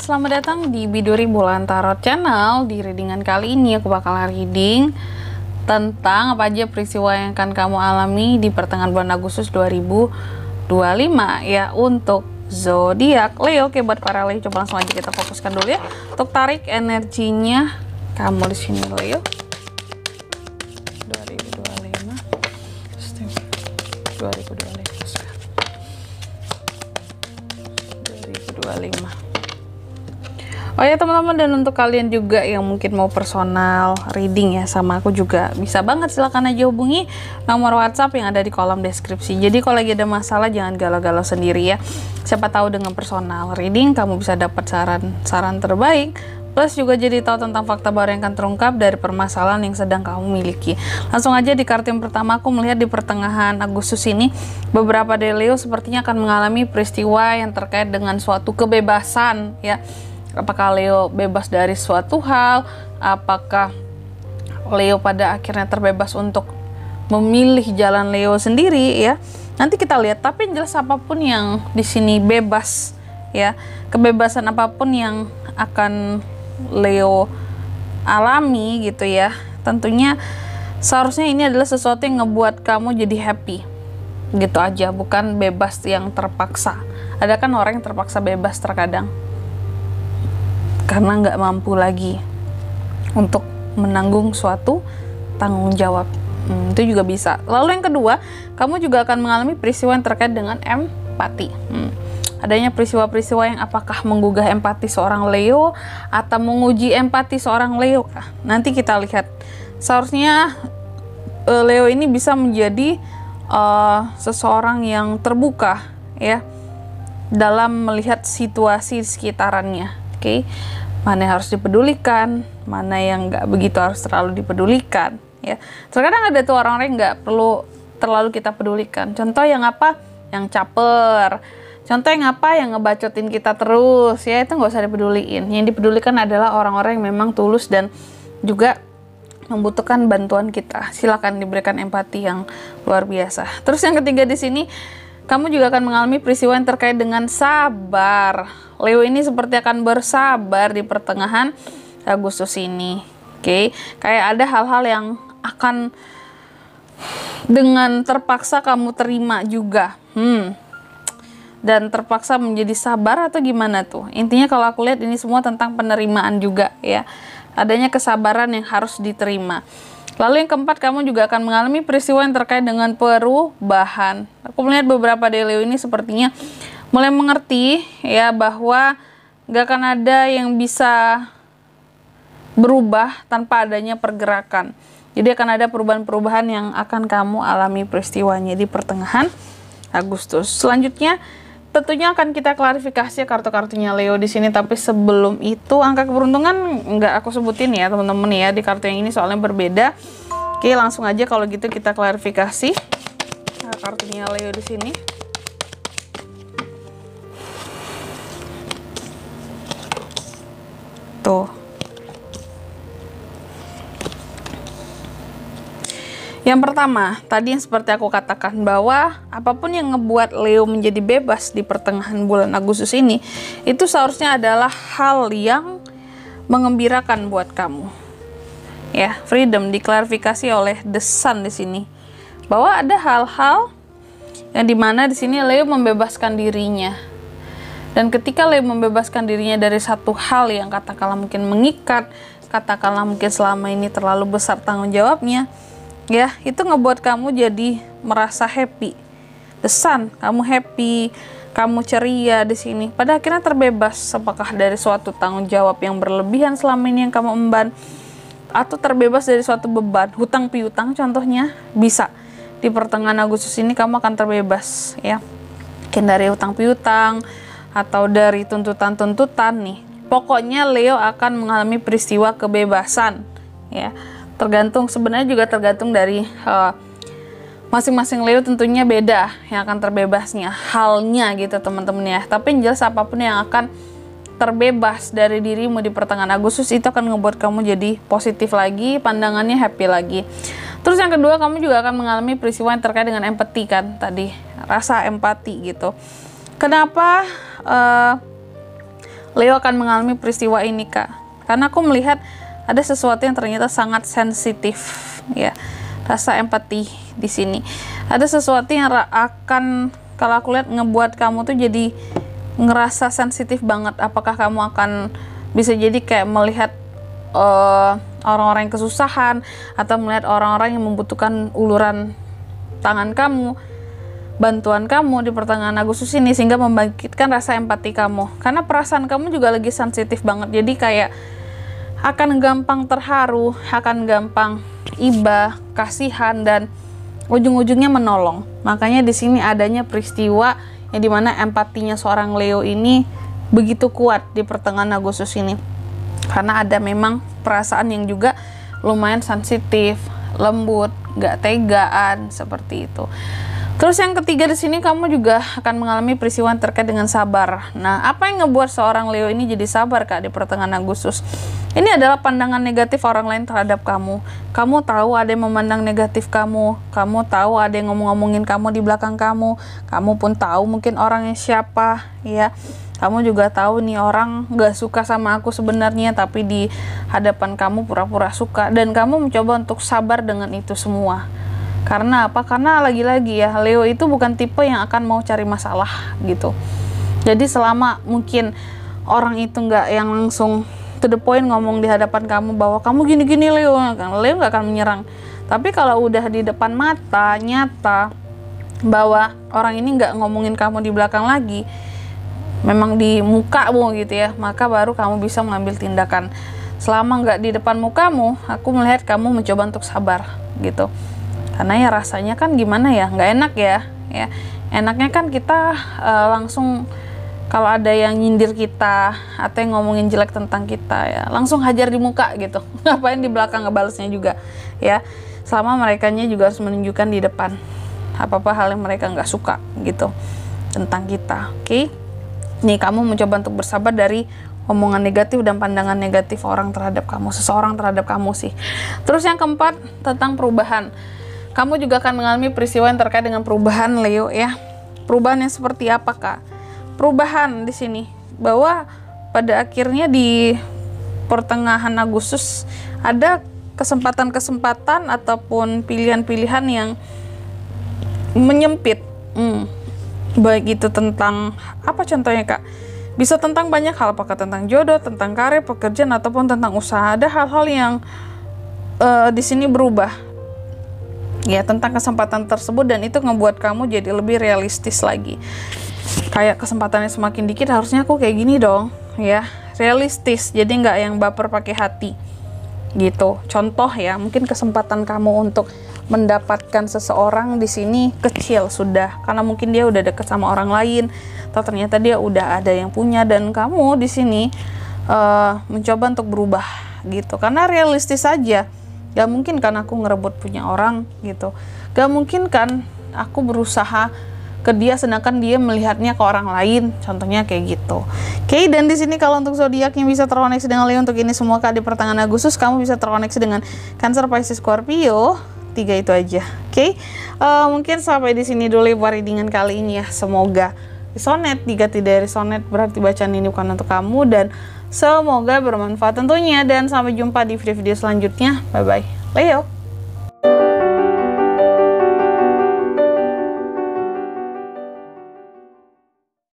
selamat datang di Biduri Bulan Tarot Channel. Di readingan kali ini aku bakal reading tentang apa aja peristiwa yang akan kamu alami di pertengahan bulan Agustus 2025 ya untuk zodiak Leo. Oke, buat para Leo coba langsung aja kita fokuskan dulu ya. Untuk tarik energinya kamu di sini Leo. 2025. Oh ya teman-teman, dan untuk kalian juga yang mungkin mau personal reading ya sama aku juga bisa banget, silahkan aja hubungi nomor WhatsApp yang ada di kolom deskripsi. Jadi kalau lagi ada masalah jangan galau-galau sendiri ya. Siapa tahu dengan personal reading kamu bisa dapat saran terbaik, plus juga jadi tahu tentang fakta baru yang akan terungkap dari permasalahan yang sedang kamu miliki. Langsung aja di kartu yang pertama, aku melihat di pertengahan Agustus ini beberapa dari Leo sepertinya akan mengalami peristiwa yang terkait dengan suatu kebebasan ya. Apakah Leo bebas dari suatu hal, apakah Leo pada akhirnya terbebas untuk memilih jalan Leo sendiri ya. Nanti kita lihat, tapi jelas apapun yang di sini bebas ya. Kebebasan apapun yang akan Leo alami gitu ya. Tentunya seharusnya ini adalah sesuatu yang ngebuat kamu jadi happy. Gitu aja, bukan bebas yang terpaksa. Ada kan orang yang terpaksa bebas terkadang karena nggak mampu lagi untuk menanggung suatu tanggung jawab. Itu juga bisa. Lalu yang kedua, kamu juga akan mengalami peristiwa yang terkait dengan empati. Adanya peristiwa-peristiwa yang apakah menggugah empati seorang Leo atau menguji empati seorang Leo. Nanti kita lihat. Seharusnya Leo ini bisa menjadi seseorang yang terbuka ya dalam melihat situasi di sekitarannya. Oke, mana yang harus dipedulikan, mana yang nggak begitu harus terlalu dipedulikan ya. Terkadang ada tuh orang-orang yang nggak perlu terlalu kita pedulikan. Contoh yang apa? Yang caper. Contoh yang apa? Yang ngebacotin kita terus ya, itu nggak usah dipeduliin. Yang dipedulikan adalah orang-orang yang memang tulus dan juga membutuhkan bantuan kita. Silakan diberikan empati yang luar biasa. Terus yang ketiga di sini, kamu juga akan mengalami peristiwa yang terkait dengan sabar. Leo ini seperti akan bersabar di pertengahan Agustus ini. Oke, kayak ada hal-hal yang akan dengan terpaksa kamu terima juga. Dan terpaksa menjadi sabar atau gimana tuh? Intinya kalau aku lihat ini semua tentang penerimaan juga ya. Adanya kesabaran yang harus diterima. Lalu yang keempat, kamu juga akan mengalami peristiwa yang terkait dengan perubahan. Aku melihat beberapa dari Leo ini sepertinya mulai mengerti ya bahwa gak akan ada yang bisa berubah tanpa adanya pergerakan. Jadi akan ada perubahan-perubahan yang akan kamu alami peristiwanya di pertengahan Agustus. Selanjutnya tentunya akan kita klarifikasi kartu-kartunya Leo di sini, tapi sebelum itu angka keberuntungan nggak aku sebutin ya teman-teman ya di kartu yang ini soalnya berbeda. Oke, langsung aja kalau gitu kita klarifikasi kartunya Leo di sini. Tuh. Yang pertama, tadi yang seperti aku katakan bahwa apapun yang ngebuat Leo menjadi bebas di pertengahan bulan Agustus ini, itu seharusnya adalah hal yang mengembirakan buat kamu. Ya, freedom diklarifikasi oleh The Sun di sini. Bahwa ada hal-hal yang dimana di sini Leo membebaskan dirinya. Dan ketika Leo membebaskan dirinya dari satu hal yang katakanlah mungkin mengikat, katakanlah mungkin selama ini terlalu besar tanggung jawabnya, ya, itu ngebuat kamu jadi merasa happy. The Sun, kamu happy, kamu ceria di sini. Pada akhirnya terbebas, apakah dari suatu tanggung jawab yang berlebihan selama ini yang kamu emban, atau terbebas dari suatu beban, hutang piutang contohnya, bisa. Di pertengahan Agustus ini kamu akan terbebas ya. Mungkin dari hutang piutang atau dari tuntutan-tuntutan nih. Pokoknya Leo akan mengalami peristiwa kebebasan ya. Tergantung, sebenarnya juga tergantung dari masing-masing Leo, tentunya beda yang akan terbebasnya halnya gitu teman-teman ya. Tapi yang jelas apapun yang akan terbebas dari dirimu di pertengahan Agustus itu akan ngebuat kamu jadi positif lagi, pandangannya happy lagi. Terus yang kedua, kamu juga akan mengalami peristiwa yang terkait dengan empati kan tadi, rasa empati gitu. Kenapa Leo akan mengalami peristiwa ini, Kak. Karena aku melihat ada sesuatu yang ternyata sangat sensitif, ya. Rasa empati di sini. Ada sesuatu yang akan, kalau aku lihat, ngebuat kamu tuh jadi ngerasa sensitif banget. Apakah kamu akan bisa jadi kayak melihat orang-orang yang kesusahan, atau melihat orang-orang yang membutuhkan uluran tangan kamu, bantuan kamu di pertengahan Agustus ini, sehingga membangkitkan rasa empati kamu. Karena perasaan kamu juga lagi sensitif banget, jadi kayak akan gampang terharu, akan gampang iba, kasihan, dan ujung-ujungnya menolong. Makanya di sini adanya peristiwa yang dimana empatinya seorang Leo ini begitu kuat di pertengahan Agustus ini, karena ada memang perasaan yang juga lumayan sensitif, lembut, gak tegaan, seperti itu. Terus yang ketiga di sini, kamu juga akan mengalami peristiwa yang terkait dengan sabar. Nah, apa yang ngebuat seorang Leo ini jadi sabar, Kak, di pertengahan Agustus? Ini adalah pandangan negatif orang lain terhadap kamu. Kamu tahu ada yang memandang negatif kamu. Kamu tahu ada yang ngomong-ngomongin kamu di belakang kamu. Kamu pun tahu mungkin orangnya siapa, ya. Kamu juga tahu nih orang gak suka sama aku sebenarnya, tapi di hadapan kamu pura-pura suka. Dan kamu mencoba untuk sabar dengan itu semua. Karena apa? Karena lagi-lagi ya, Leo itu bukan tipe yang akan mau cari masalah gitu. Jadi selama mungkin orang itu nggak yang langsung to the point ngomong di hadapan kamu bahwa kamu gini-gini Leo nggak akan menyerang. Tapi kalau udah di depan mata nyata bahwa orang ini nggak ngomongin kamu di belakang lagi, memang di mukamu gitu ya, maka baru kamu bisa mengambil tindakan. Selama nggak di depan mukamu, aku melihat kamu mencoba untuk sabar gitu. Karena ya rasanya kan gimana ya, nggak enak ya. Enaknya kan kita langsung kalau ada yang nyindir kita atau yang ngomongin jelek tentang kita, ya langsung hajar di muka gitu. Ngapain di belakang ngebalesnya juga, ya. Selama merekanya juga harus menunjukkan di depan apa-apa hal yang mereka nggak suka gitu tentang kita. Oke? Nih, kamu mencoba untuk bersabar dari omongan negatif dan pandangan negatif orang terhadap kamu, seseorang terhadap kamu sih. Terus yang keempat, tentang perubahan. Kamu juga akan mengalami peristiwa yang terkait dengan perubahan, Leo, ya. Perubahan yang seperti apa, Kak? Perubahan di sini bahwa pada akhirnya di pertengahan Agustus ada kesempatan-kesempatan ataupun pilihan-pilihan yang menyempit. Baik itu tentang apa contohnya, Kak? Bisa tentang banyak hal, apakah tentang jodoh, tentang karir, pekerjaan, ataupun tentang usaha. Ada hal-hal yang di sini berubah. Ya, tentang kesempatan tersebut, dan itu ngebuat kamu jadi lebih realistis lagi. Kayak kesempatannya semakin dikit, harusnya aku kayak gini dong, ya. Realistis, jadi nggak yang baper pakai hati gitu. Contoh ya, mungkin kesempatan kamu untuk mendapatkan seseorang di sini kecil sudah, karena mungkin dia udah deket sama orang lain, atau ternyata dia udah ada yang punya, dan kamu di sini mencoba untuk berubah gitu. Karena realistis aja, gak mungkin kan aku ngerebut punya orang gitu. Gak mungkin kan aku berusaha ke dia sedangkan dia melihatnya ke orang lain. Contohnya kayak gitu. Oke, dan di sini kalau untuk zodiak yang bisa terkoneksi dengan Leo untuk ini semua, Kak, di pertengahan Agustus kamu bisa terkoneksi dengan Cancer, Pisces, Scorpio. 3 itu aja. Oke. Mungkin sampai di sini dulu readingan kali ini ya. Semoga resonate. Jika tidak resonate berarti bacaan ini bukan untuk kamu, dan semoga bermanfaat tentunya, dan sampai jumpa di video-video selanjutnya. Bye bye, Leo.